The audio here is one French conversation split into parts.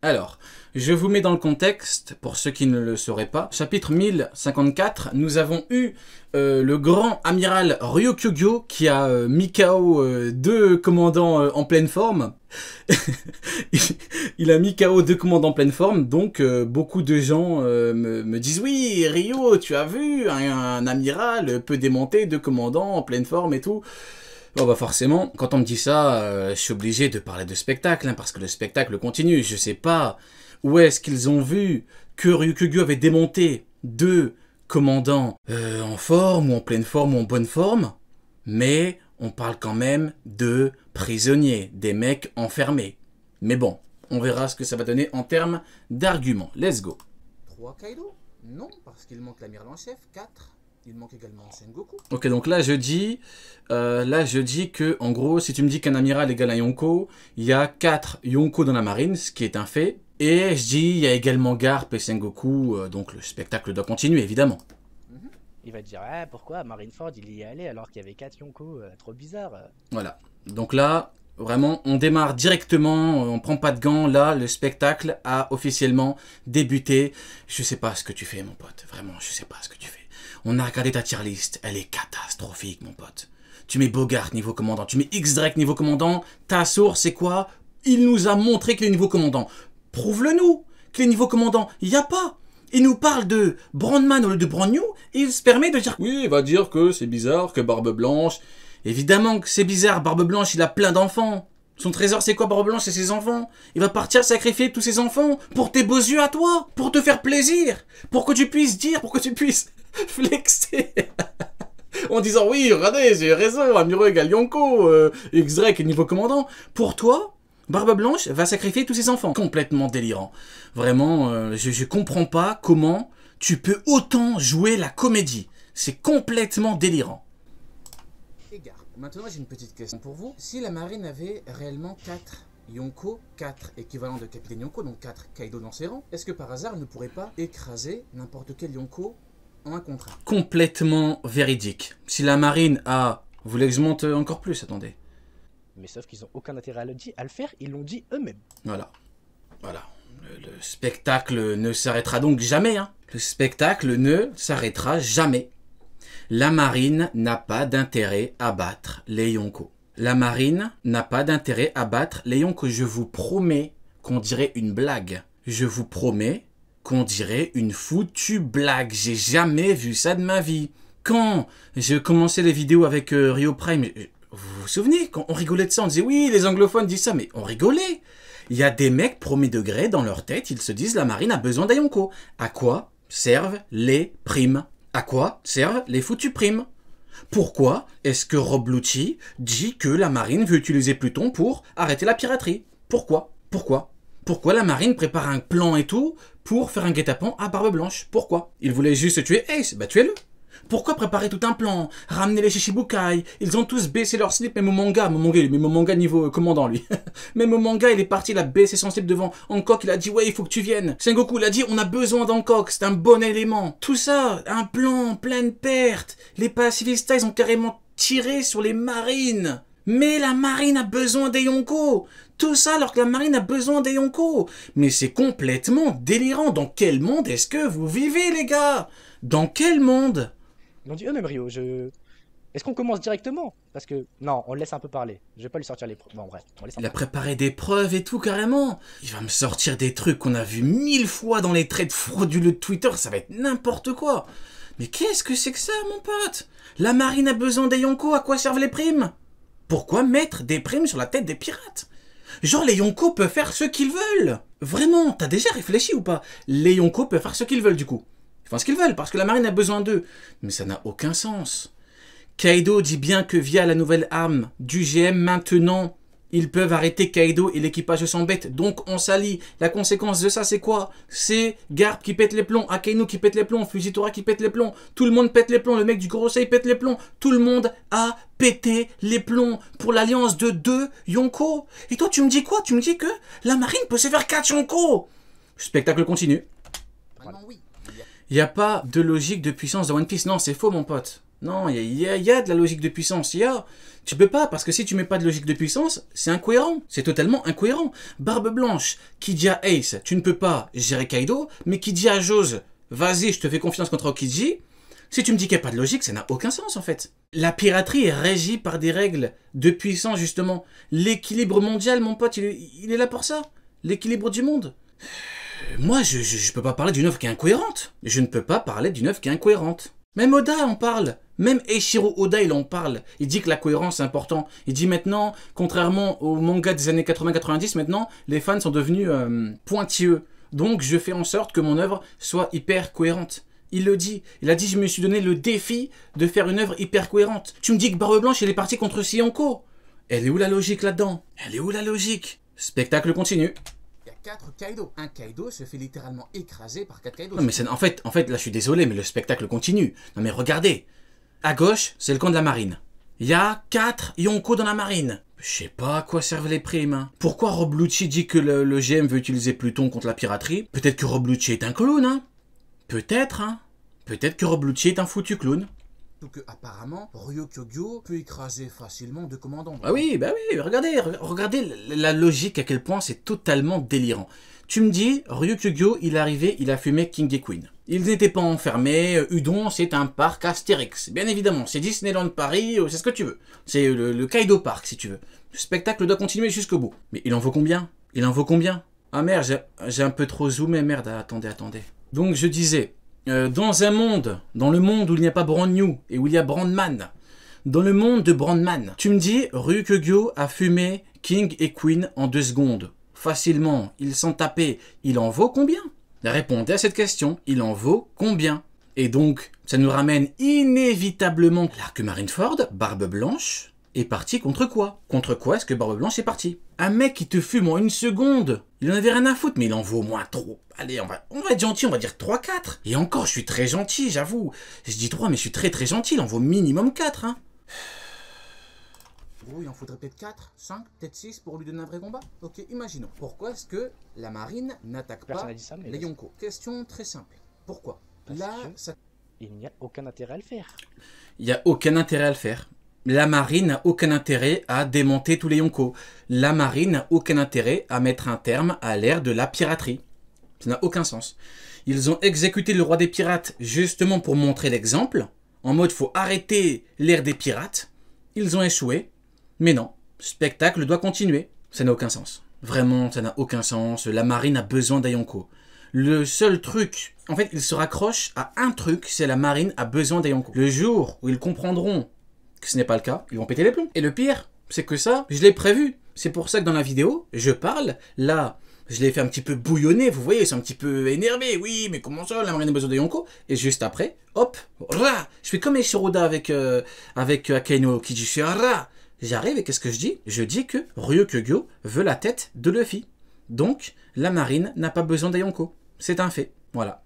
Alors, je vous mets dans le contexte, pour ceux qui ne le sauraient pas. Chapitre 1054, nous avons eu le grand amiral Ryokugyo qui a mis KO deux commandants en pleine forme. Il a mis KO deux commandants en pleine forme, donc beaucoup de gens me disent « Oui, Ryo, tu as vu, un amiral peut démonter deux commandants en pleine forme et tout ». Bon bah forcément, quand on me dit ça, je suis obligé de parler de spectacle, hein, parce que le spectacle continue. Je sais pas où est-ce qu'ils ont vu que Ryukugyu avait démonté deux commandants en forme, ou en pleine forme, ou en bonne forme, mais on parle quand même de prisonniers, des mecs enfermés. Mais bon, on verra ce que ça va donner en termes d'arguments. Let's go. 3 Kaido? Non, parce qu'il manque l'amiral en chef. 4. Il manque également Sengoku. Ok, donc là je dis que, en gros, si tu me dis qu'un amiral égale un Yonko, il y a 4 Yonko dans la marine, ce qui est un fait. Et je dis, il y a également Garp et Sengoku, donc le spectacle doit continuer, évidemment. Il va te dire, ah, pourquoi Marineford il y est allé alors qu'il y avait 4 Yonko, trop bizarre. Voilà, donc là, vraiment, on démarre directement, on prend pas de gants. Là, le spectacle a officiellement débuté. Je sais pas ce que tu fais, mon pote, vraiment, je sais pas ce que tu fais. On a regardé ta tier list, elle est catastrophique, mon pote. Tu mets Bogart niveau commandant, tu mets X-Drake niveau commandant, ta source c'est quoi? Il nous a montré qu'il est niveau commandant. Prouve-le-nous qu'il est niveau commandant. Il n'y a pas. Il nous parle de Brandman au lieu de Brand New, et il se permet de dire... Oui, il va dire que c'est bizarre, que Barbe Blanche... Évidemment que c'est bizarre, Barbe Blanche, il a plein d'enfants. Son trésor, c'est quoi, Barbe Blanche? C'est ses enfants. Il va partir sacrifier tous ses enfants pour tes beaux yeux à toi, pour te faire plaisir, pour que tu puisses dire, pour que tu puisses flexer en disant oui, regardez, j'ai raison, Amuro égale Yonko, X-Drake est niveau commandant. Pour toi, Barbe Blanche va sacrifier tous ses enfants. Complètement délirant. Vraiment, je comprends pas comment tu peux autant jouer la comédie. C'est complètement délirant. Et Garp. Maintenant, j'ai une petite question pour vous. Si la marine avait réellement 4 Yonko, 4 équivalents de capitaine Yonko, donc 4 Kaido dans ses rangs, est-ce que par hasard, il ne pourrait pas écraser n'importe quel Yonko en un contre un? Complètement véridique. Si la marine a... Vous voulez que je monte encore plus? Attendez. Mais sauf qu'ils ont aucun intérêt à le faire, ils l'ont dit eux-mêmes. Voilà. Voilà. Le spectacle ne s'arrêtera donc jamais. Hein. Le spectacle ne s'arrêtera jamais. La marine n'a pas d'intérêt à battre les Yonko. La marine n'a pas d'intérêt à battre les Yonko. Je vous promets qu'on dirait une blague. Je vous promets qu'on dirait une foutue blague. J'ai jamais vu ça de ma vie. Quand je commençais les vidéos avec Rio Prime, vous vous souvenez, quand on rigolait de ça, on disait oui, les anglophones disent ça, mais on rigolait. Il y a des mecs premier degré dans leur tête, ils se disent la marine a besoin d'un Yonko. À quoi servent les primes? À quoi servent les foutues primes? Pourquoi est-ce que Rob Lucci dit que la marine veut utiliser Pluton pour arrêter la piraterie? Pourquoi? Pourquoi la marine prépare un plan et tout pour faire un guet-apens à Barbe Blanche? Pourquoi? Ils voulaient juste tuer Ace, bah tuez-le. Pourquoi préparer tout un plan? Ramener les Shichibukai? Ils ont tous baissé leur slip, même Momonga niveau commandant lui. Même Momonga il est parti, il a baissé son slip devant Hancock, il a dit ouais il faut que tu viennes. Sengoku il a dit on a besoin d'Hancock, c'est un bon élément. Tout ça, un plan, plein de pertes. Les pacifistas ils ont carrément tiré sur les marines. Mais la marine a besoin des Yonko. Tout ça alors que la marine a besoin des Yonko. Mais c'est complètement délirant. Dans quel monde est-ce que vous vivez les gars? Dans quel monde? Ils l'ont dit eux-mêmes, Rio. Est-ce qu'on commence directement? Parce que, non, on le laisse un peu parler. Je vais pas lui sortir les preuves. Bon, bref, on laisse un peu. Il a préparé des preuves et tout, carrément. Il va me sortir des trucs qu'on a vu 1000 fois dans les trades frauduleux de Twitter. Ça va être n'importe quoi. Mais qu'est-ce que c'est que ça, mon pote? La marine a besoin des Yonko, à quoi servent les primes? Pourquoi mettre des primes sur la tête des pirates? Genre, les Yonko peuvent faire ce qu'ils veulent. Vraiment, t'as déjà réfléchi ou pas? Les Yonko peuvent faire ce qu'ils veulent, du coup. Ils font ce qu'ils veulent, parce que la marine a besoin d'eux. Mais ça n'a aucun sens. Kaido dit bien que via la nouvelle arme du GM, maintenant, ils peuvent arrêter Kaido et l'équipage de son bête. Donc, on s'allie. La conséquence de ça, c'est quoi? C'est Garp qui pète les plombs, Akainu qui pète les plombs, Fujitora qui pète les plombs. Tout le monde pète les plombs. Le mec du Gorosei pète les plombs. Tout le monde a pété les plombs pour l'alliance de 2 Yonko. Et toi, tu me dis quoi? Tu me dis que la marine peut se faire 4 Yonko. Le spectacle continue. Vraiment oui. Il n'y a pas de logique de puissance dans One Piece. Non, c'est faux, mon pote. Non, il y a de la logique de puissance, il y a. Tu peux pas, parce que si tu mets pas de logique de puissance, c'est incohérent. C'est totalement incohérent. Barbe Blanche, qui dit à Ace, tu ne peux pas gérer Kaido, mais qui dit à Jose, vas-y, je te fais confiance contre Aokiji. Si tu me dis qu'il n'y a pas de logique, ça n'a aucun sens en fait. La piraterie est régie par des règles de puissance justement. L'équilibre mondial, mon pote, il est là pour ça. L'équilibre du monde. Moi, je peux pas parler d'une œuvre qui est incohérente. Je ne peux pas parler d'une œuvre qui est incohérente. Même Oda en parle. Même Eiichiro Oda, il en parle. Il dit que la cohérence est important. Il dit maintenant, contrairement au manga des années 80-90, maintenant, les fans sont devenus pointilleux. Donc, je fais en sorte que mon œuvre soit hyper cohérente. Il le dit. Il a dit, je me suis donné le défi de faire une œuvre hyper cohérente. Tu me dis que Barbe Blanche, elle est partie contre Sionko. Elle est où la logique là-dedans? Elle est où la logique? Spectacle continue. 4 Kaido. Un Kaido se fait littéralement écraser par 4 Kaido. Non mais en fait, là je suis désolé, mais le spectacle continue. Non mais regardez. À gauche, c'est le camp de la marine. Il y a 4 Yonko dans la marine. Je sais pas à quoi servent les primes. Hein. Pourquoi Rob Lucci dit que le GM veut utiliser Pluton contre la piraterie? Peut-être que Rob Lucci est un clown, hein. Peut-être, hein. Peut-être que Rob Lucci est un foutu clown. Que apparemment, Ryokugyo peut écraser facilement 2 commandants. Ah oui, bah oui, regardez la logique à quel point c'est totalement délirant. Tu me dis, Ryokugyo, il est arrivé, il a fumé King et Queen. Ils n'étaient pas enfermés, Udon c'est un parc Astérix. Bien évidemment, c'est Disneyland Paris, c'est ce que tu veux. C'est le Kaido Park si tu veux. Le spectacle doit continuer jusqu'au bout. Mais il en vaut combien? Il en vaut combien? Ah merde, j'ai un peu trop zoomé, merde, attendez. Donc je disais... dans le monde où il n'y a pas Brand New et où il y a Brandman, dans le monde de Brandman, tu me dis, Ryukugyo a fumé King et Queen en 2 secondes. Facilement, ils s'en tapaient. Il en vaut combien? Répondez à cette question, il en vaut combien? Et donc, ça nous ramène inévitablement l'arc Marineford, Barbe Blanche, est parti contre quoi? Contre quoi est-ce que Barbe Blanche est parti? Un mec qui te fume en 1 seconde, il en avait rien à foutre, mais il en vaut au moins trop. Allez, on va être gentil, on va dire 3-4. Et encore, je suis très gentil, j'avoue. Je dis 3, mais je suis très très gentil, il en vaut minimum 4. Hein. Oh, il en faudrait peut-être 4, 5, peut-être 6 pour lui donner un vrai combat. Ok, imaginons. Pourquoi est-ce que la marine n'attaque pas les Yonko? Question très simple. Pourquoi? Là, ça... Il n'y a aucun intérêt à le faire. Il n'y a aucun intérêt à le faire. La marine n'a aucun intérêt à démonter tous les Yonko. La marine n'a aucun intérêt à mettre un terme à l'ère de la piraterie. Ça n'a aucun sens. Ils ont exécuté le roi des pirates justement pour montrer l'exemple. En mode, faut arrêter l'ère des pirates. Ils ont échoué. Mais non, le spectacle doit continuer. Ça n'a aucun sens. Vraiment, ça n'a aucun sens. La marine a besoin d'Yonko. Le seul truc, en fait, ils se raccrochent à un truc, c'est la marine a besoin d'Yonko. Le jour où ils comprendront que ce n'est pas le cas, ils vont péter les plombs. Et le pire, c'est que ça, je l'ai prévu. C'est pour ça que dans la vidéo, je parle, là, je l'ai fait un petit peu bouillonner, vous voyez, c'est un petit peu énervé. Oui, mais comment ça, la marine a besoin de Yonko? Et juste après, hop, rah, je fais comme Eiichiroda avec Akainu Aokiji, je fais rah. J'arrive et qu'est-ce que je dis? Je dis que Ryukugyo veut la tête de Luffy. Donc, la marine n'a pas besoin d'Yonko. C'est un fait. Voilà.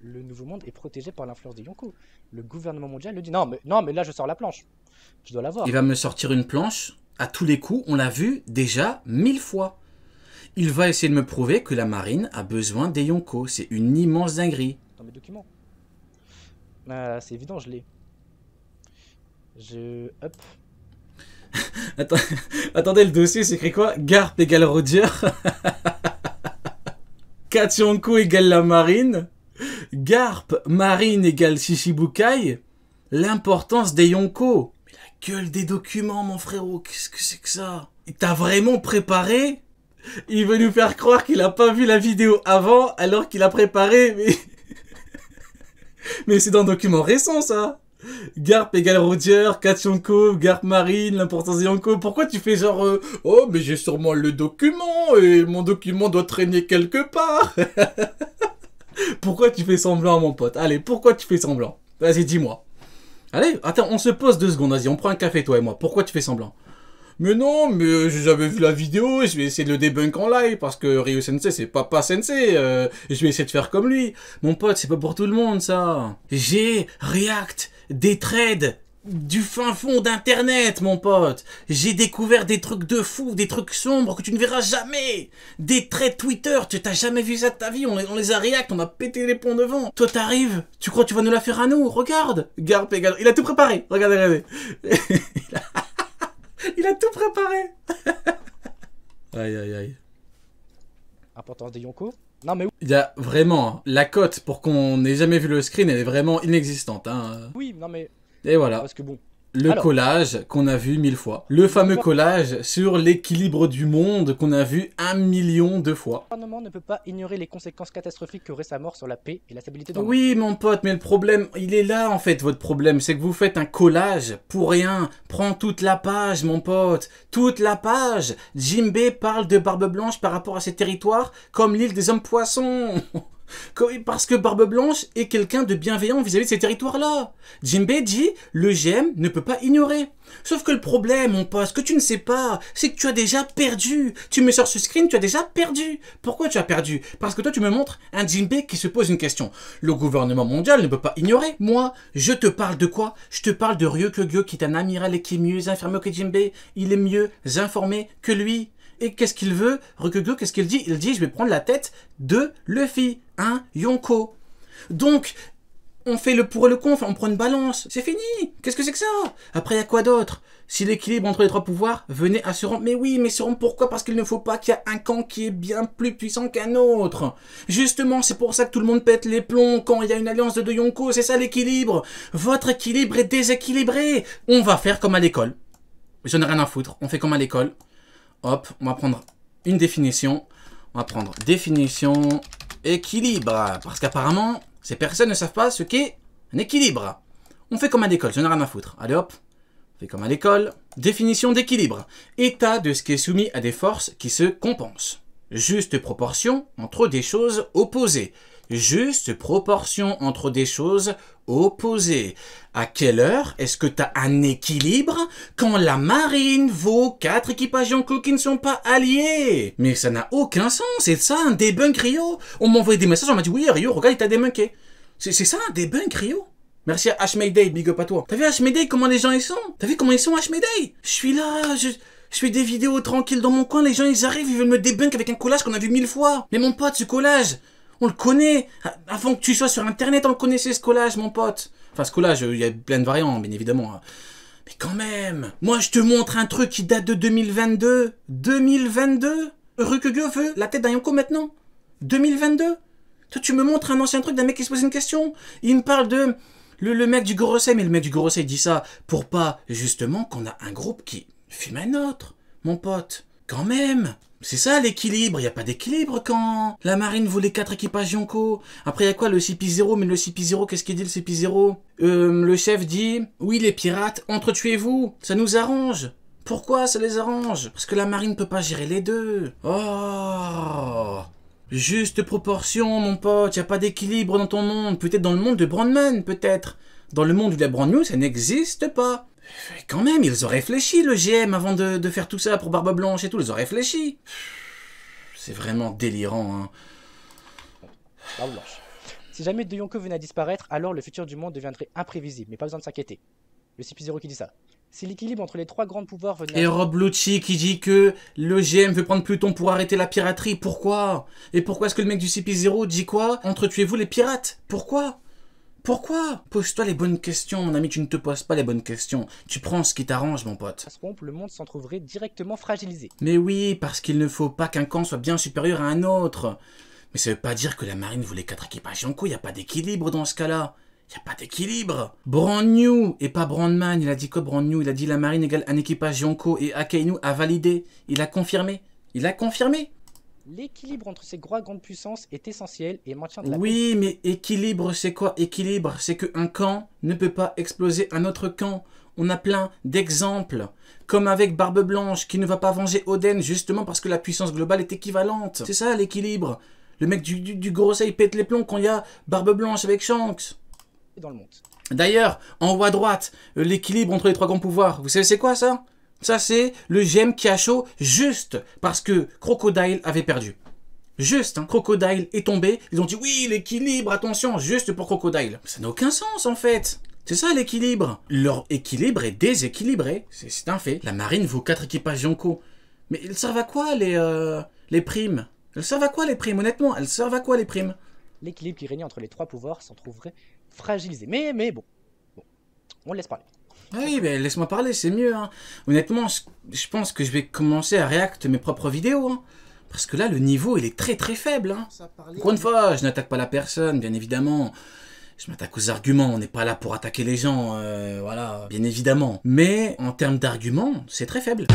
Le nouveau monde est protégé par l'influence des Yonko. Le gouvernement mondial le dit. Non, mais là, je sors la planche. Je dois l'avoir. Il va me sortir une planche. À tous les coups, on l'a vu déjà 1000 fois. Il va essayer de me prouver que la marine a besoin des Yonko. C'est une immense dinguerie. Dans mes documents. C'est évident, je l'ai. Hop. Attendez, le dossier, c'est écrit quoi? Garp égale Roger. 4 Yonko égale la marine. Garp, marine égale Shichibukai. L'importance des Yonko. Mais la gueule des documents, mon frérot, qu'est-ce que c'est que ça? Il t'a vraiment préparé? Il veut nous faire croire qu'il a pas vu la vidéo avant, alors qu'il a préparé, mais... mais c'est dans un document récent, ça. Garp égale Roger, 4 Yonko, Garp marine, l'importance des Yonko. Pourquoi tu fais genre oh mais j'ai sûrement le document et mon document doit traîner quelque part. Pourquoi tu fais semblant mon pote? Allez, pourquoi tu fais semblant? Vas-y, dis-moi. Allez, attends, on se pose 2 secondes, vas-y, on prend un café toi et moi. Pourquoi tu fais semblant? Mais non, mais j'ai jamais vu la vidéo, je vais essayer de le débunk en live, parce que Ryu Sensei, c'est Papa Sensei, je vais essayer de faire comme lui. Mon pote, c'est pas pour tout le monde, ça. J'ai React, des trades, du fin fond d'internet, mon pote. J'ai découvert des trucs de fou, des trucs sombres que tu ne verras jamais. Des traits Twitter, tu t'as jamais vu ça de ta vie, on les a react, on a pété les plombs devant. Toi t'arrives, tu crois que tu vas nous la faire à nous? Regarde, Garp égal, il a tout préparé, regardez. il a tout préparé. Aïe. Importance de Yonko. Non mais Il y a vraiment, la cote pour qu'on n'ait jamais vu le screen, elle est vraiment inexistante. Hein. oui, non mais... Et voilà. Parce que bon... Le Alors. collage qu'on a vu 1000 fois. Le fameux collage sur l'équilibre du monde qu'on a vu 1 million de fois. Le gouvernement ne peut pas ignorer les conséquences catastrophiques qu'aurait sa mort sur la paix et la stabilité dans le monde. Oui, mon pote, mais le problème, il est là en fait, votre problème. C'est que vous faites un collage pour rien. Prends toute la page, mon pote. Toute la page. Jinbei parle de Barbe Blanche par rapport à ses territoires comme l'île des hommes poissons. Parce que Barbe Blanche est quelqu'un de bienveillant vis-à-vis de ces territoires-là. Jinbei dit, le GM ne peut pas ignorer. Sauf que le problème, mon pote, ce que tu ne sais pas, c'est que tu as déjà perdu. Tu me sors ce screen, tu as déjà perdu. Pourquoi tu as perdu? Parce que toi, tu me montres un Jinbei qui se pose une question. Le gouvernement mondial ne peut pas ignorer. Moi, je te parle de quoi? Je te parle de Ryukyu qui est un amiral et qui est mieux informé que Jinbei. Il est mieux informé que lui. Et qu'est-ce qu'il veut? Ryukyu, qu'est-ce qu'il dit? Il dit, je vais prendre la tête de Luffy, un Yonko. Donc, on fait le pour et le contre, on prend une balance. C'est fini. Qu'est-ce que c'est que ça? Après, il y a quoi d'autre? Si l'équilibre entre les trois pouvoirs venait à se rompre. Mais oui, mais se rompre pourquoi? Parce qu'il ne faut pas qu'il y ait un camp qui est bien plus puissant qu'un autre. Justement, c'est pour ça que tout le monde pète les plombs quand il y a une alliance de deux Yonko. C'est ça l'équilibre. Votre équilibre est déséquilibré. On va faire comme à l'école. J'en ai rien à foutre. On fait comme à l'école. Hop, on va prendre une définition. On va prendre définition équilibre. Parce qu'apparemment, ces personnes ne savent pas ce qu'est un équilibre. On fait comme à l'école, j'en ai rien à foutre. Allez hop, on fait comme à l'école. Définition d'équilibre. État de ce qui est soumis à des forces qui se compensent. Juste proportion entre des choses opposées. Juste proportion entre des choses opposées. À quelle heure est-ce que tu as un équilibre quand la marine vaut 4 équipages Yonko qui ne sont pas alliés? Mais ça n'a aucun sens, c'est ça un debunk Rio. On m'a envoyé des messages, on m'a dit oui Rio, regarde il t'a débunké. C'est ça un debunk Rio. Merci à Hmayday, big up à toi. T'as vu Hmayday comment les gens ils sont? T'as vu comment ils sont Hmayday? Je suis là, je fais des vidéos tranquilles dans mon coin, les gens ils arrivent, ils veulent me débunk avec un collage qu'on a vu 1000 fois. Mais mon pote, ce collage, on le connaît. Avant que tu sois sur internet, on le connaissait ce collage, mon pote. Enfin, ce collage, il y a plein de variants, bien évidemment. Mais quand même, moi je te montre un truc qui date de 2022. 2022 Ryukyu veut la tête d'un Yonko maintenant. 2022. Toi, tu me montres un ancien truc d'un mec qui se pose une question. Il me parle de le mec du Gorosei, mais le mec du Gorosei dit ça pour pas, justement, qu'on a un groupe qui fume un autre, mon pote. Quand même. C'est ça l'équilibre, il n'y a pas d'équilibre quand la marine voulait 4 équipages Yonko. Après il y a quoi le CP0, mais le CP0, qu'est-ce qu'il dit le CP0? Le chef dit, oui les pirates, entretuez-vous, ça nous arrange. Pourquoi ça les arrange? Parce que la marine ne peut pas gérer les deux. Oh, juste proportion mon pote, il n'y a pas d'équilibre dans ton monde. Peut-être dans le monde de Brandman, peut-être. Dans le monde où la Brand New, ça n'existe pas. Quand même, ils ont réfléchi, le GM, avant de faire tout ça pour Barbe Blanche et tout, ils ont réfléchi. C'est vraiment délirant, hein. Barbe Blanche. Si jamais deux Yonko venaient à disparaître, alors le futur du monde deviendrait imprévisible, mais pas besoin de s'inquiéter. Le CP0 qui dit ça. Si l'équilibre entre les trois grands pouvoirs venait... Et Rob Lucci qui dit que le GM veut prendre Pluton pour arrêter la piraterie, pourquoi? Et pourquoi est-ce que le mec du CP0 dit quoi? Entretuez-vous les pirates? Pourquoi? Pourquoi? Pose-toi les bonnes questions, mon ami, tu ne te poses pas les bonnes questions. Tu prends ce qui t'arrange, mon pote. se rompre, le monde s'en trouverait directement fragilisé. Mais oui, parce qu'il ne faut pas qu'un camp soit bien supérieur à un autre. Mais ça veut pas dire que la marine voulait 4 équipages Yonko, il n'y a pas d'équilibre dans ce cas-là. Il n'y a pas d'équilibre. Brand New et pas Brandman, il a dit quoi Brand New? Il a dit la marine égale un équipage Yonko et Akainu a validé. Il a confirmé. Il a confirmé. L'équilibre entre ces trois grandes puissances est essentiel et maintient de la Oui, mais équilibre, c'est quoi? Équilibre, c'est qu'un camp ne peut pas exploser un autre camp. On a plein d'exemples. Comme avec Barbe Blanche, qui ne va pas venger Oden, justement parce que la puissance globale est équivalente. C'est ça, l'équilibre. Le mec du Gorosei pète les plombs quand il y a Barbe Blanche avec Shanks. dans le monde. D'ailleurs, en haut à droite, l'équilibre entre les trois grands pouvoirs. Vous savez c'est quoi ça? Ça, c'est le GM qui a chaud juste parce que Crocodile avait perdu. Juste, hein, Crocodile est tombé. Ils ont dit oui, l'équilibre, attention, juste pour Crocodile. Ça n'a aucun sens en fait. C'est ça l'équilibre. Leur équilibre est déséquilibré. C'est un fait. La marine vaut 4 équipages Yonko. Mais elles servent à quoi les primes? Elles servent à quoi les primes, honnêtement? Elles servent à quoi les primes? L'équilibre qui régnait entre les 3 pouvoirs s'en trouverait fragilisé. Mais bon, on le laisse parler. Ah oui, mais laisse-moi parler, c'est mieux. Hein. Honnêtement, je pense que je vais commencer à réacter mes propres vidéos. Hein. Parce que là, le niveau, il est très très faible. Hein. Encore une fois, je n'attaque pas la personne, bien évidemment. Je m'attaque aux arguments, on n'est pas là pour attaquer les gens, voilà, bien évidemment. Mais en termes d'arguments, c'est très faible.